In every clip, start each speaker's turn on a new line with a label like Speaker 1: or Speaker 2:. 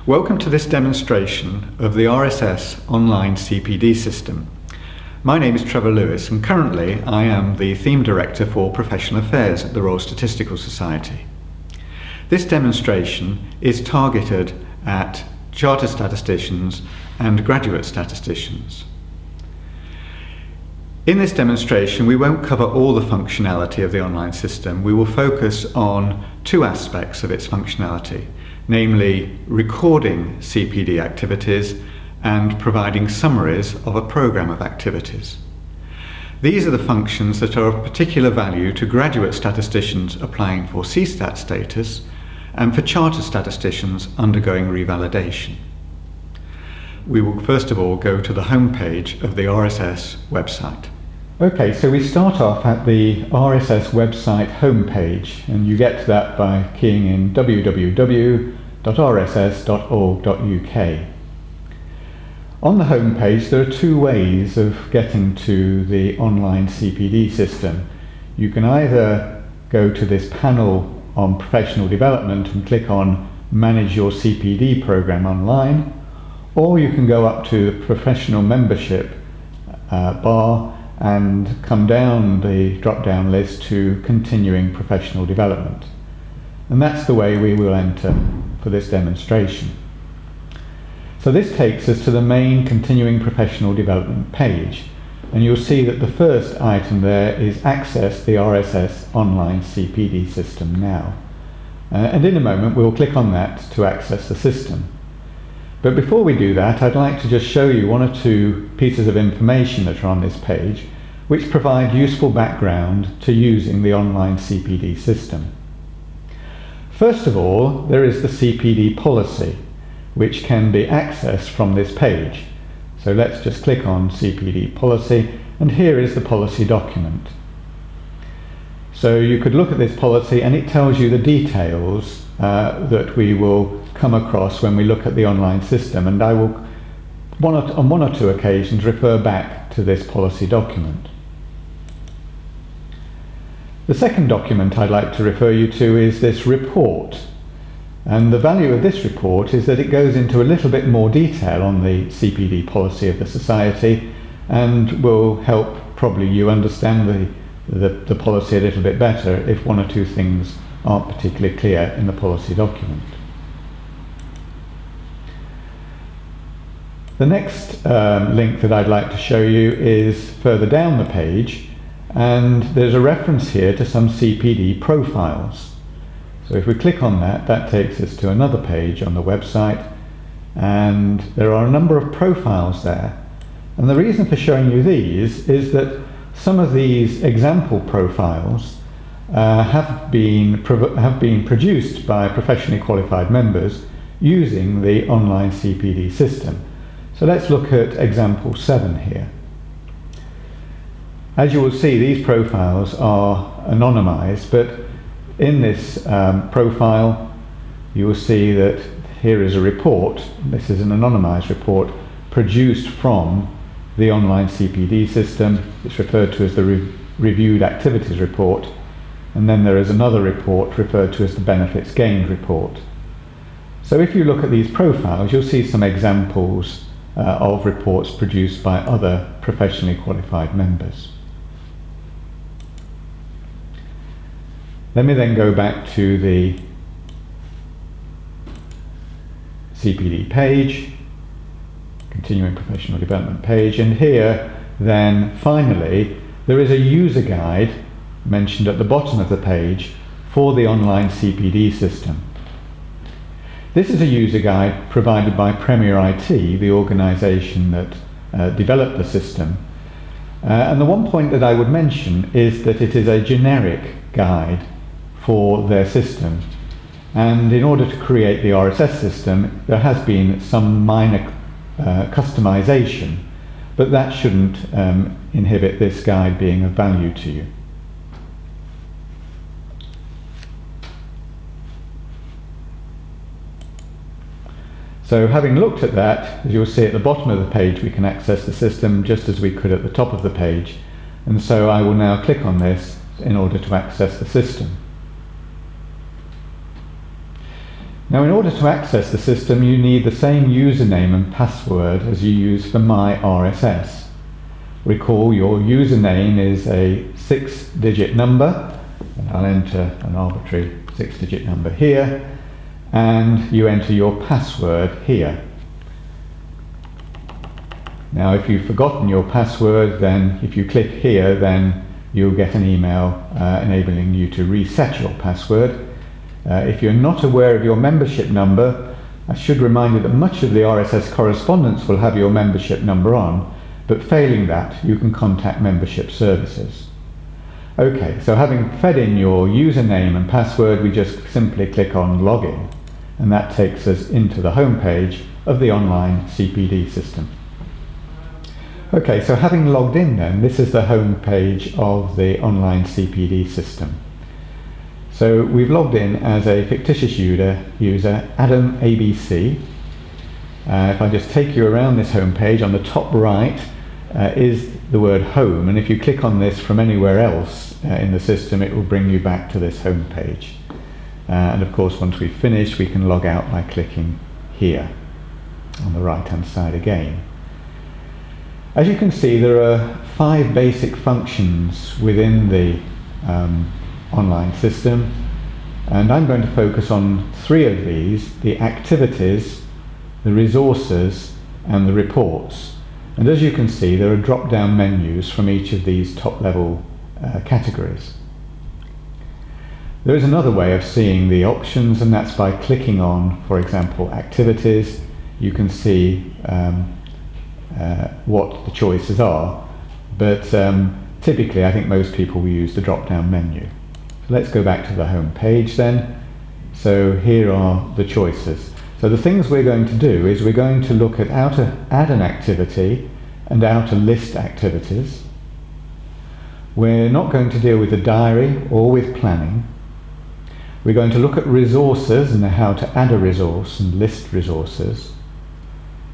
Speaker 1: Welcome to this demonstration of the RSS online CPD system. My name is Trevor Lewis and currently I am the Theme Director for Professional Affairs at the Royal Statistical Society. This demonstration is targeted at chartered statisticians and graduate statisticians. In this demonstration we won't cover all the functionality of the online system. We will focus on two aspects of its functionality, namely recording CPD activities and providing summaries of a programme of activities. These are the functions that are of particular value to graduate statisticians applying for CStat status and for chartered statisticians undergoing revalidation. We will first of all go to the home page of the RSS website. Okay, so we start off at the RSS website homepage, and you get to that by keying in www.rss.org.uk. On the homepage there are two ways of getting to the online CPD system. You can either go to this panel on professional development and click on Manage Your CPD Programme Online, or you can go up to the professional membership bar and come down the drop-down list to continuing professional development. And that's the way we will enter for this demonstration. So this takes us to the main continuing professional development page, and you'll see that the first item there is access the RSS online CPD system now. And in a moment we'll click on that to access the system. But before we do that, I'd like to just show you one or two pieces of information that are on this page which provide useful background to using the online CPD system. First of all, there is the CPD policy, which can be accessed from this page. So let's just click on CPD policy, and here is the policy document. So you could look at this policy and it tells you the details that we will come across when we look at the online system, and I will on one or two occasions refer back to this policy document. The second document I'd like to refer you to is this report, and the value of this report is that it goes into a little bit more detail on the CPD policy of the Society and will help probably you understand the policy a little bit better if one or two things aren't particularly clear in the policy document. The next link that I'd like to show you is further down the page, and there's a reference here to some CPD profiles. So if we click on that, that takes us to another page on the website, and there are a number of profiles there. And the reason for showing you these is that some of these example profiles have been produced by professionally qualified members using the online CPD system. So let's look at example 7 here. As you will see, these profiles are anonymized, but in this profile you will see that here is a report. This is an anonymized report produced from the online CPD system. It's referred to as the Reviewed Activities Report, and then there is another report referred to as the Benefits Gained Report. So if you look at these profiles, you'll see some examples of reports produced by other professionally qualified members. Let me then go back to the CPD page, continuing professional development page, and here then finally there is a user guide mentioned at the bottom of the page for the online CPD system. This is a user guide provided by Premier IT, the organisation that developed the system. And the one point that I would mention is that it is a generic guide for their system. And in order to create the RSS system, there has been some minor customization, but that shouldn't inhibit this guide being of value to you. So having looked at that, as you'll see at the bottom of the page, we can access the system just as we could at the top of the page. And so I will now click on this in order to access the system. Now, in order to access the system, you need the same username and password as you use for My RSS. Recall your username is a 6-digit number, and I'll enter an arbitrary 6-digit number here, and you enter your password here. Now, if you've forgotten your password, then if you click here, then you'll get an email enabling you to reset your password. If you're not aware of your membership number, I should remind you that much of the RSS correspondence will have your membership number on, but failing that, you can contact membership services. Okay, so having fed in your username and password, we just simply click on Login, and that takes us into the home page of the online CPD system. Okay, so having logged in then, this is the home page of the online CPD system. So we've logged in as a fictitious user Adam ABC. If I just take you around this home page, on the top right is the word home, and if you click on this from anywhere else in the system, it will bring you back to this home page. And of course, once we've finished, we can log out by clicking here on the right hand side again. As you can see, there are 5 basic functions within the online system, and I'm going to focus on 3 of these: the activities, the resources, and the reports. And as you can see, there are drop-down menus from each of these top-level categories. There is another way of seeing the options, and that's by clicking on, for example, activities. You can see what the choices are, but typically I think most people will use the drop-down menu. So let's go back to the home page then. So here are the choices. So the things we're going to do is we're going to look at how to add an activity and how to list activities. We're not going to deal with the diary or with planning. We're going to look at resources and how to add a resource and list resources.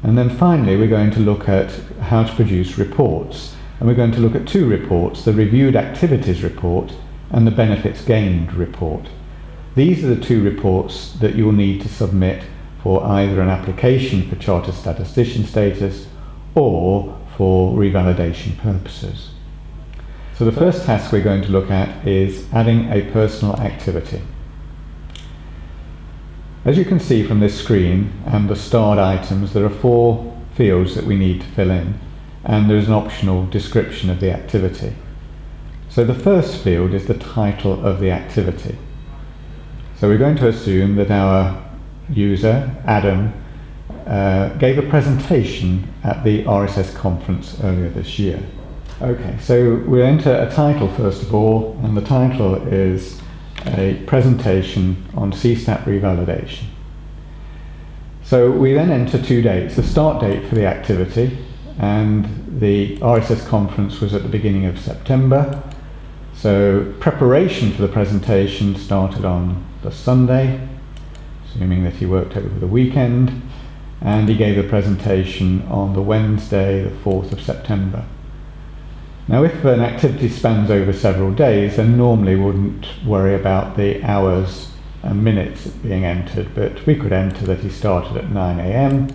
Speaker 1: And then finally, we're going to look at how to produce reports. And we're going to look at 2 reports, the reviewed activities report and the benefits gained report. These are the 2 reports that you'll need to submit for either an application for Chartered Statistician status or for revalidation purposes. So the first task we're going to look at is adding a personal activity. As you can see from this screen and the starred items, there are 4 fields that we need to fill in, and there's an optional description of the activity. So the first field is the title of the activity. So we're going to assume that our user, Adam, gave a presentation at the RSS conference earlier this year. Okay, so we'll enter a title first of all, and the title is a presentation on CStat revalidation. So we then enter 2 dates, the start date for the activity, and the RSS conference was at the beginning of September. So preparation for the presentation started on the Sunday, assuming that he worked over the weekend, and he gave a presentation on the Wednesday, the 4th of September. Now, if an activity spans over several days, then normally we wouldn't worry about the hours and minutes being entered, but we could enter that he started at 9 AM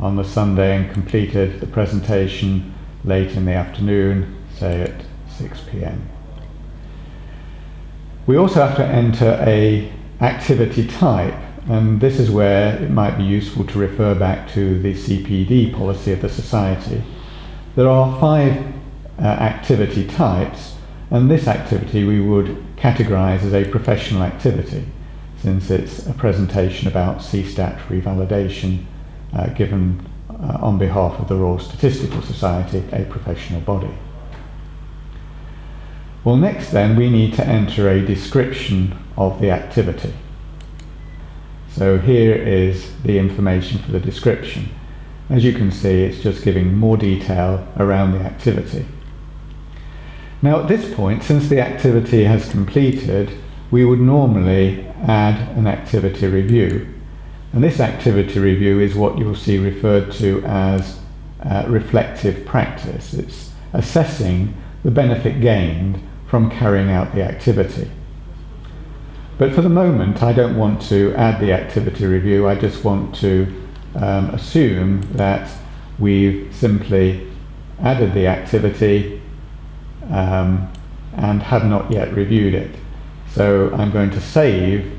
Speaker 1: on the Sunday and completed the presentation late in the afternoon, say at 6 PM. We also have to enter a activity type, and this is where it might be useful to refer back to the CPD policy of the Society. There are 5 activity types, and this activity we would categorize as a professional activity, since it's a presentation about CStat revalidation given on behalf of the Royal Statistical Society, a professional body. Well, next then we need to enter a description of the activity. So here is the information for the description. As you can see, it's just giving more detail around the activity. Now at this point, since the activity has completed, we would normally add an activity review. And this activity review is what you'll see referred to as reflective practice. It's assessing the benefit gained from carrying out the activity. But for the moment, I don't want to add the activity review. I just want to assume that we've simply added the activity and have not yet reviewed it. So I'm going to save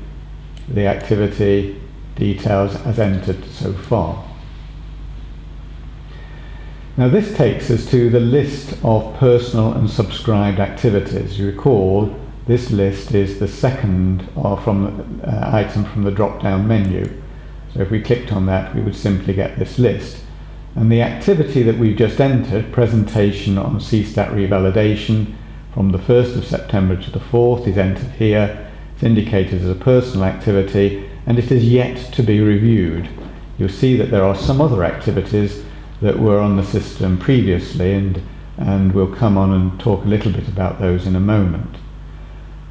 Speaker 1: the activity details as entered so far. Now this takes us to the list of personal and subscribed activities. You recall this list is the second item from the drop-down menu. So if we clicked on that, we would simply get this list. And the activity that we've just entered, presentation on CStat revalidation from the 1st of September to the 4th, is entered here. It's indicated as a personal activity, and it is yet to be reviewed. You'll see that there are some other activities that were on the system previously, and we'll come on and talk a little bit about those in a moment.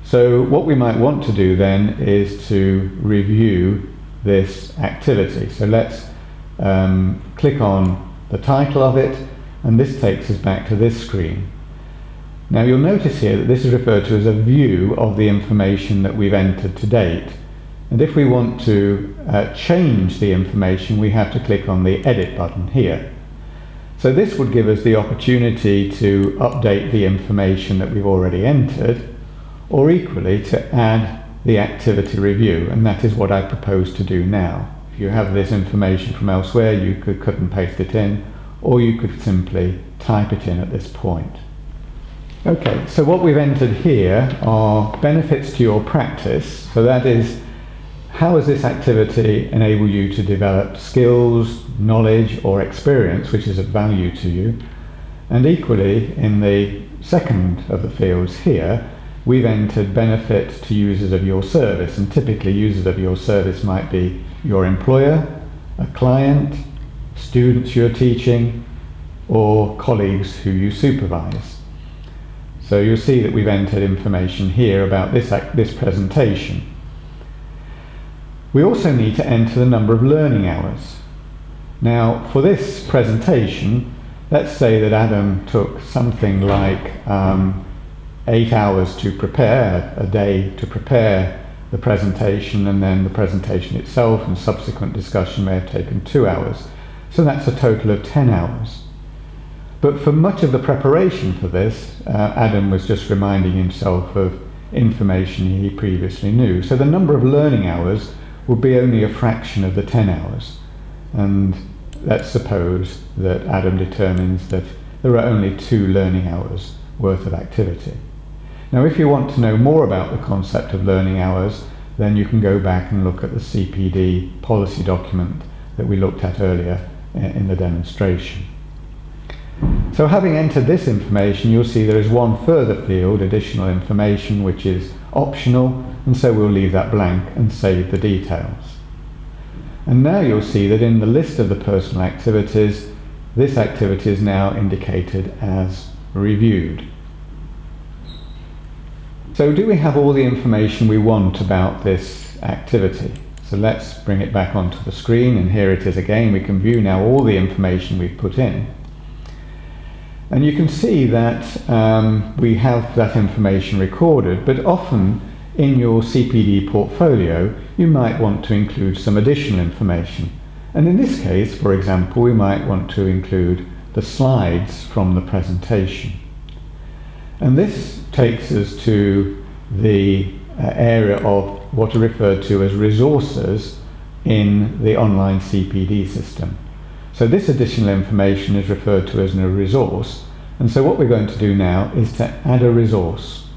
Speaker 1: So what we might want to do then is to review this activity. So let's click on the title of it, and this takes us back to this screen. Now you'll notice here that this is referred to as a view of the information that we've entered to date. And if we want to change the information, we have to click on the edit button here. So this would give us the opportunity to update the information that we've already entered, or equally to add the activity review, and that is what I propose to do now. If you have this information from elsewhere, you could cut and paste it in, or you could simply type it in at this point. Okay, so what we've entered here are benefits to your practice. So that is, how does this activity enable you to develop skills, knowledge or experience which is of value to you? And equally, in the second of the fields here, we've entered benefit to users of your service, and typically users of your service might be your employer, a client, students you're teaching, or colleagues who you supervise. So you'll see that we've entered information here about this presentation. We also need to enter the number of learning hours. Now, for this presentation, let's say that Adam took something like 8 hours to prepare, a day to prepare the presentation, and then the presentation itself and subsequent discussion may have taken 2 hours. So that's a total of 10 hours. But for much of the preparation for this, Adam was just reminding himself of information he previously knew. So the number of learning hours would be only a fraction of the 10 hours. And let's suppose that Adam determines that there are only 2 learning hours worth of activity. Now, if you want to know more about the concept of learning hours, then you can go back and look at the CPD policy document that we looked at earlier in the demonstration. So having entered this information, you'll see there is one further field, additional information, which is optional, and so we'll leave that blank and save the details. And now you'll see that in the list of the personal activities, this activity is now indicated as reviewed. So do we have all the information we want about this activity? So let's bring it back onto the screen, and here it is again. We can view now all the information we've put in. And you can see that we have that information recorded, but often in your CPD portfolio you might want to include some additional information. And in this case, for example, we might want to include the slides from the presentation. And this takes us to the area of what are referred to as resources in the online CPD system. So this additional information is referred to as a resource, and so what we're going to do now is to add a resource.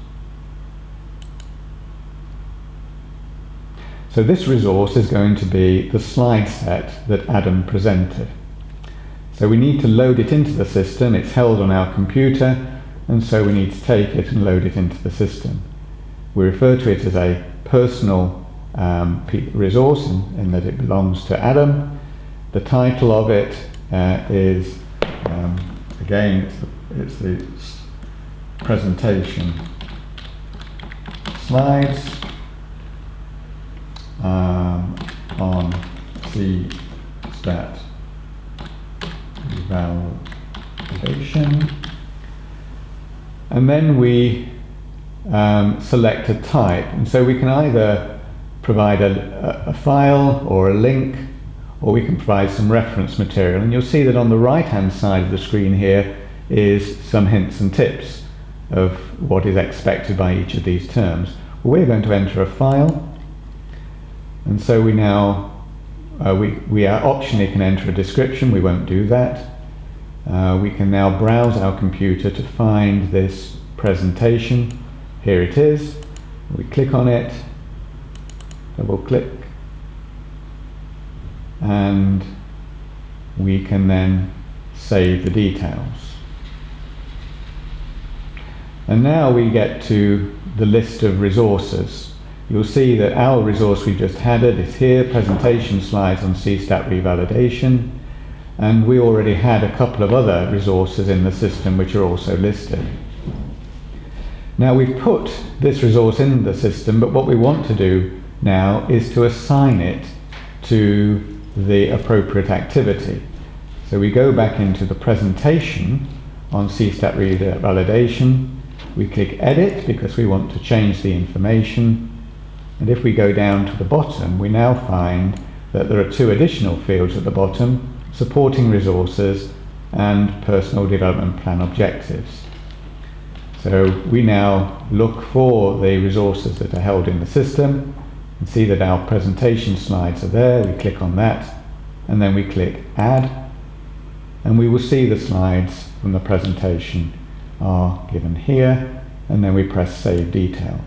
Speaker 1: So this resource is going to be the slide set that Adam presented. So we need to load it into the system. It's held on our computer, and so we need to take it and load it into the system. We refer to it as a personal resource in that it belongs to Adam. The title of it is, again, it's the presentation slides on CStat validation. And then we select a type. And so we can either provide a file or a link, or we can provide some reference material. And you'll see that on the right-hand side of the screen here is some hints and tips of what is expected by each of these terms. We're going to enter a file, and so we now we are optionally can enter a description. We won't do that. We can now browse our computer to find this presentation. Here it is. We click on it, double click, and we can then save the details. And now we get to the list of resources. You'll see that our resource we just added is here, presentation slides on CStat revalidation, and we already had a couple of other resources in the system which are also listed. Now we've put this resource in the system, but what we want to do now is to assign it to the appropriate activity. So we go back into the presentation on CStat revalidation. We click edit because we want to change the information, and if we go down to the bottom we now find that there are two additional fields at the bottom: supporting resources and personal development plan objectives. So we now look for the resources that are held in the system and see that our presentation slides are there. We click on that and then we click add, and we will see the slides from the presentation are given here, and then we press save details.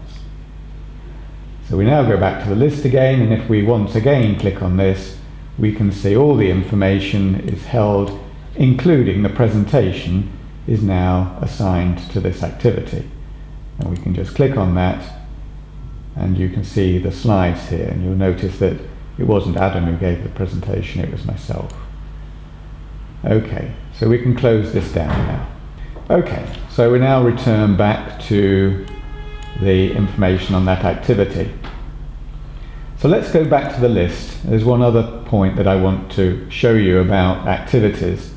Speaker 1: So we now go back to the list again, and if we once again click on this, we can see all the information is held, including the presentation is now assigned to this activity. And we can just click on that and you can see the slides here, and you'll notice that it wasn't Adam who gave the presentation, it was myself. Okay, so we can close this down now. Okay, so we now return back to the information on that activity. So let's go back to the list. There's one other point that I want to show you about activities.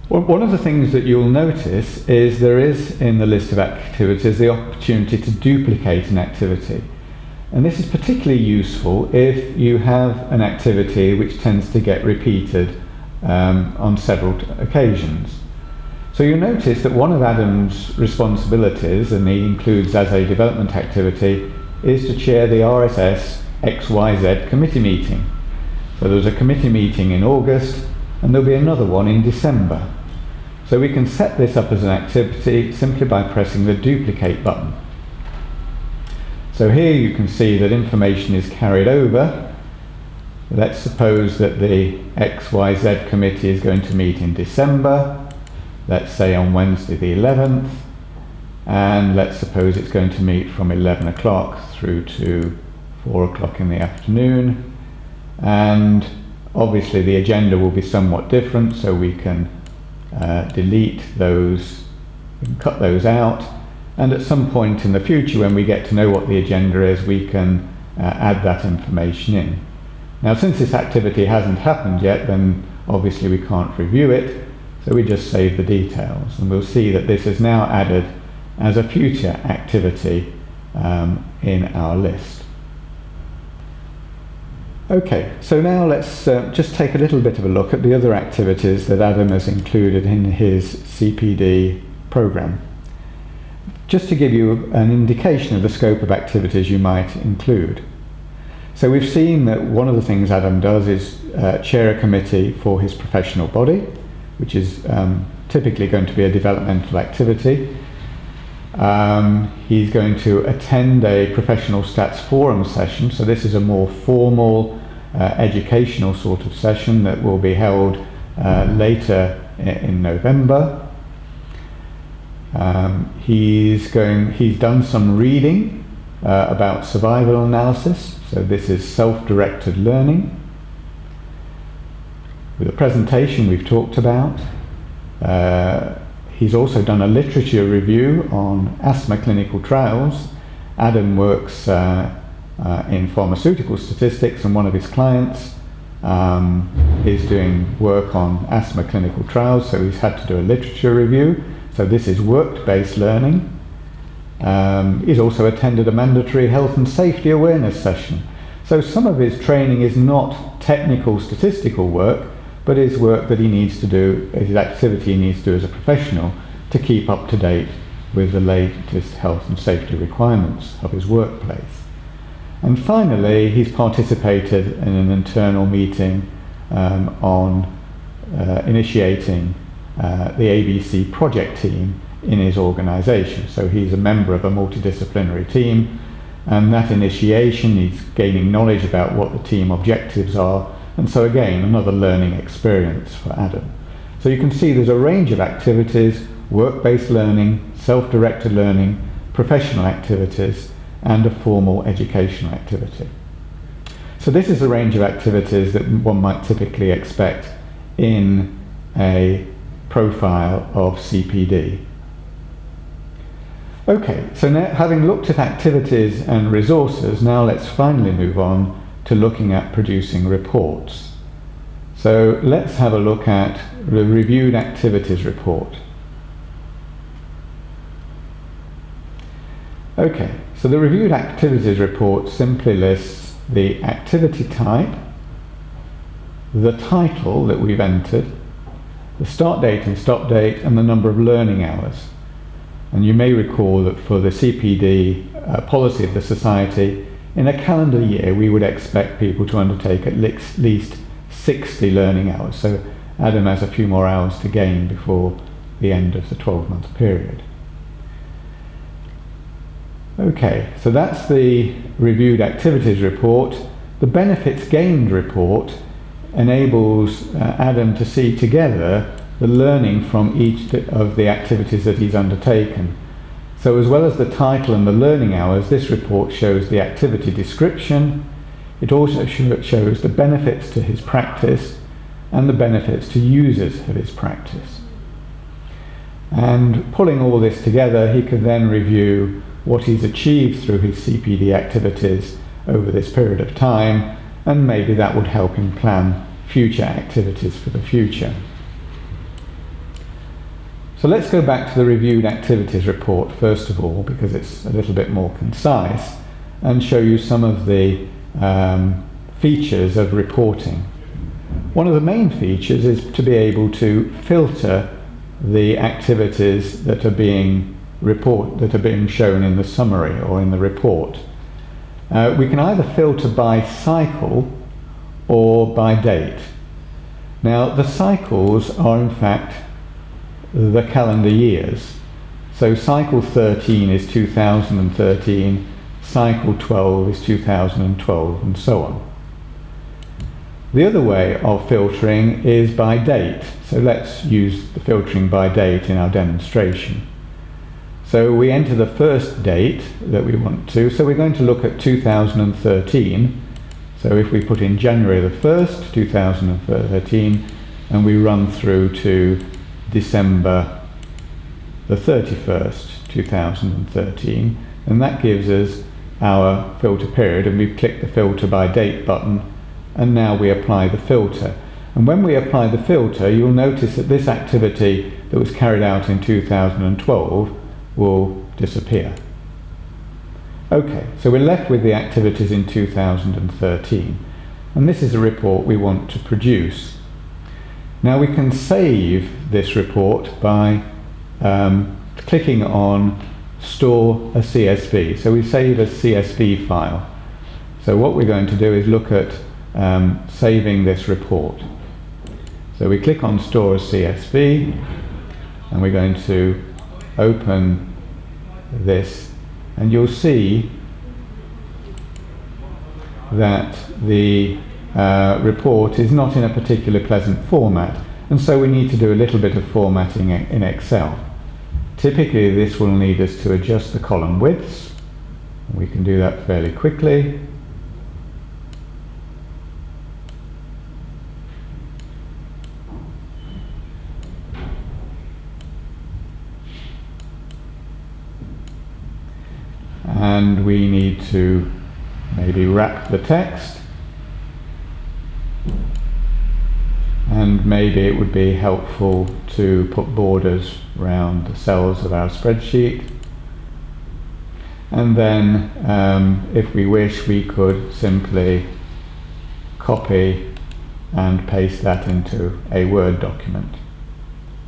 Speaker 1: Well, one of the things that you'll notice is there is in the list of activities the opportunity to duplicate an activity. And this is particularly useful if you have an activity which tends to get repeated on several occasions. So you'll notice that one of Adam's responsibilities, and he includes as a development activity, is to chair the RSS XYZ committee meeting. So there was a committee meeting in August, and there'll be another one in December. So we can set this up as an activity simply by pressing the duplicate button. So here you can see that information is carried over. Let's suppose that the XYZ committee is going to meet in December. Let's say on Wednesday the 11th, and let's suppose it's going to meet from 11 o'clock through to 4 o'clock in the afternoon, and obviously the agenda will be somewhat different, so we can delete those, we can cut those out, and at some point in the future when we get to know what the agenda is, we can add that information in. Now since this activity hasn't happened yet, then obviously we can't review it, so we just save the details, and we'll see that this is now added as a future activity in our list. Okay, so now let's just take a little bit of a look at the other activities that Adam has included in his CPD program, just to give you an indication of the scope of activities you might include. So we've seen that one of the things Adam does is chair a committee for his professional body, which is typically going to be a developmental activity. He's going to attend a professional stats forum session, so this is a more formal educational sort of session that will be held later in November. He's done some reading about survival analysis, so this is self-directed learning. With the presentation we've talked about. He's also done a literature review on asthma clinical trials. Adam works in pharmaceutical statistics, and one of his clients is doing work on asthma clinical trials, so he's had to do a literature review. So this is work-based learning. He's also attended a mandatory health and safety awareness session. So some of his training is not technical statistical work, but is work that he needs to do, his activity he needs to do as a professional to keep up to date with the latest health and safety requirements of his workplace. And finally, he's participated in an internal meeting on initiating the ABC project team in his organisation. So he's a member of a multidisciplinary team, and that initiation, he's gaining knowledge about what the team objectives are, and so again, another learning experience for Adam. So you can see there's a range of activities: work-based learning, self-directed learning, professional activities, and a formal educational activity. So this is a range of activities that one might typically expect in a profile of CPD. Okay, so now, having looked at activities and resources, now let's finally move on to looking at producing reports. So let's have a look at the reviewed activities report. Okay, so the reviewed activities report simply lists the activity type, the title that we've entered, the start date and stop date, and the number of learning hours. And you may recall that for the CPD policy of the Society, in a calendar year we would expect people to undertake at least 60 learning hours. So Adam has a few more hours to gain before the end of the 12-month period. Okay, so that's the reviewed activities report. The benefits gained report enables Adam to see together the learning from each of the activities that he's undertaken. So as well as the title and the learning hours, this report shows the activity description. It also shows the benefits to his practice and the benefits to users of his practice. And pulling all this together, he can then review what he's achieved through his CPD activities over this period of time, and maybe that would help him plan future activities for the future. So let's go back to the reviewed activities report first of all, because it's a little bit more concise, and show you some of the features of reporting. One of the main features is to be able to filter the activities that are being shown in the summary or in the report. We can either filter by cycle or by date. Now the cycles are in fact the calendar years. So cycle 13 is 2013, cycle 12 is 2012, and so on. The other way of filtering is by date. So let's use the filtering by date in our demonstration. So we enter the first date that we want to. So we're going to look at 2013. So if we put in January the 1st, 2013, and we run through to December the 31st, 2013, and that gives us our filter period, and we've clicked the filter by date button, and now we apply the filter. And when we apply the filter, you'll notice that this activity that was carried out in 2012 will disappear. Okay, so we're left with the activities in 2013, and this is a report we want to produce. Now we can save this report by clicking on Store a CSV. So we save a CSV file. So what we're going to do is look at saving this report. So we click on Store a CSV, and we're going to open this, and you'll see that the report is not in a particularly pleasant format, and so we need to do a little bit of formatting in Excel. Typically this will need us to adjust the column widths. We can do that fairly quickly. And we need to maybe wrap the text, and maybe it would be helpful to put borders around the cells of our spreadsheet. and then if we wish we could simply copy and paste that into a Word document.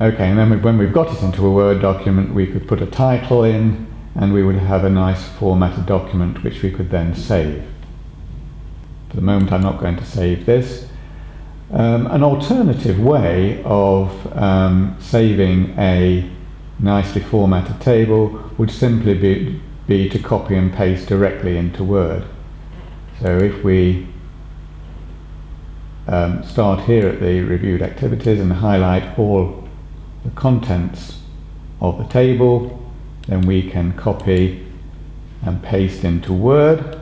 Speaker 1: Okay, and then when we've got it into a Word document, we could put a title in and we would have a nice formatted document which we could then save. For the moment I'm not going to save this. An alternative way of saving a nicely formatted table would simply be to copy and paste directly into Word. So if we start here at the reviewed activities and highlight all the contents of the table, then we can copy and paste into Word,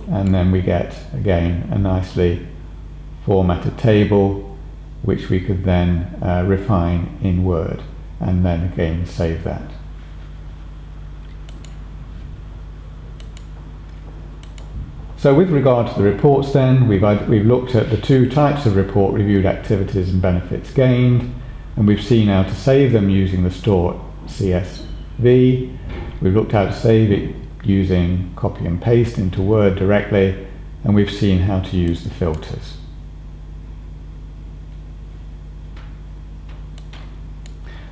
Speaker 1: and then we get again a nicely formatted table which we could then refine in Word, and then again save that. So with regard to the reports then, we've looked at the two types of report: reviewed activities and benefits gained, and we've seen how to save them using the store CSV. We've looked how to save it using copy and paste into Word directly, and we've seen how to use the filters.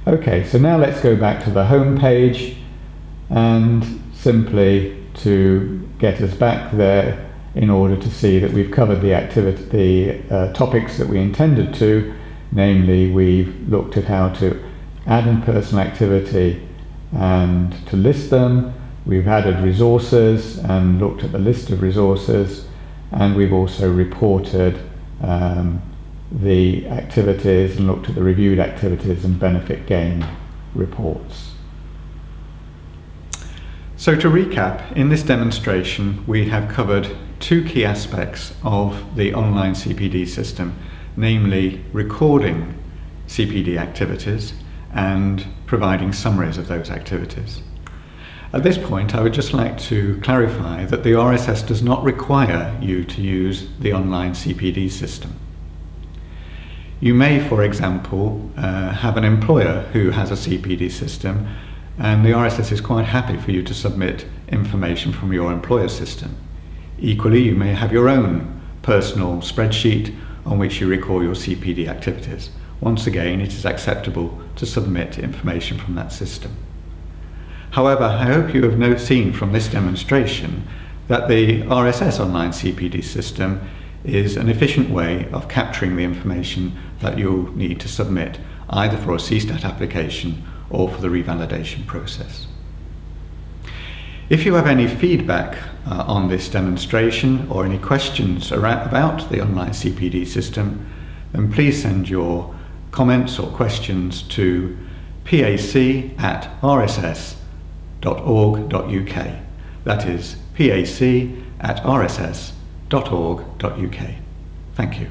Speaker 1: Okay, so now let's go back to the home page, and simply to get us back there in order to see that we've covered the topics that we intended to, namely we've looked at how to add in personal activity and to list them, we've added resources and looked at the list of resources, and we've also reported the activities and looked at the reviewed activities and benefit gain reports. So to recap, in this demonstration we have covered two key aspects of the online CPD system, namely recording CPD activities and providing summaries of those activities. At this point I would just like to clarify that the RSS does not require you to use the online CPD system. You may, for example, have an employer who has a CPD system, and the RSS is quite happy for you to submit information from your employer system. Equally, you may have your own personal spreadsheet on which you record your CPD activities. Once again, it is acceptable to submit information from that system. However, I hope you have seen from this demonstration that the RSS online CPD system is an efficient way of capturing the information that you'll need to submit, either for a CStat application or for the revalidation process. If you have any feedback on this demonstration or any questions about the online CPD system, then please send your comments or questions to pac@rss.org.uk. That is pac@rss.org.uk. Thank you.